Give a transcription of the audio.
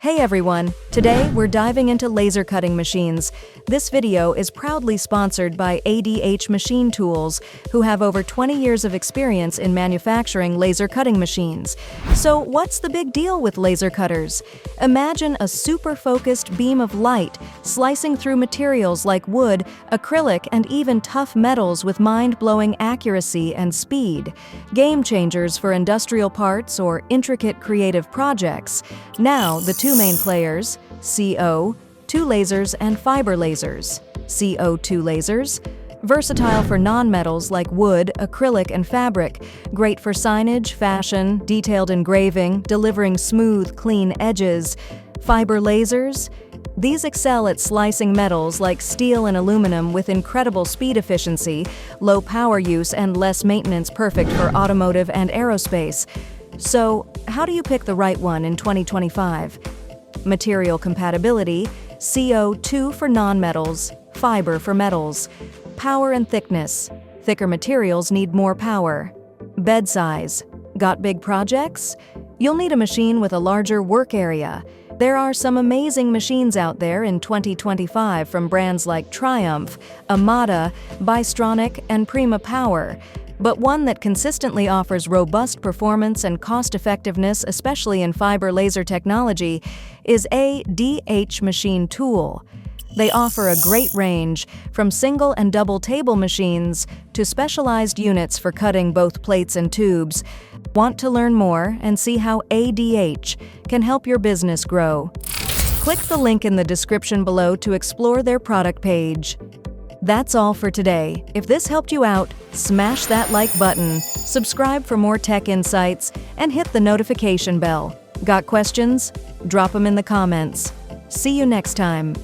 Hey everyone! Today we're diving into laser cutting machines. This video is proudly sponsored by ADH Machine Tools, who have over 20 years of experience in manufacturing laser cutting machines. So what's the big deal with laser cutters? Imagine a super focused beam of light slicing through materials like wood, acrylic, and even tough metals with mind-blowing accuracy and speed. Game changers for industrial parts or intricate creative projects. Now, the two main players, CO, 2 lasers and fiber lasers. CO2 lasers, versatile for non-metals like wood, acrylic, and fabric, great for signage, fashion, detailed engraving, delivering smooth, clean edges. Fiber lasers, these excel at slicing metals like steel and aluminum with incredible speed efficiency, low power use, and less maintenance, perfect for automotive and aerospace. So, how do you pick the right one in 2025? Material compatibility, CO2 for non-metals, fiber for metals. Power and thickness, thicker materials need more power. Bed size, got big projects? You'll need a machine with a larger work area. There are some amazing machines out there in 2025 from brands like Triumph, Amada, Bystronic, and Prima Power. But one that consistently offers robust performance and cost-effectiveness, especially in fiber laser technology, is ADH Machine Tool. They offer a great range, from single and double table machines to specialized units for cutting both plates and tubes. Want to learn more and see how ADH can help your business grow? Click the link in the description below to explore their product page. That's all for today. If this helped you out, smash that like button, subscribe for more tech insights, and hit the notification bell. Got questions? Drop them in the comments. See you next time.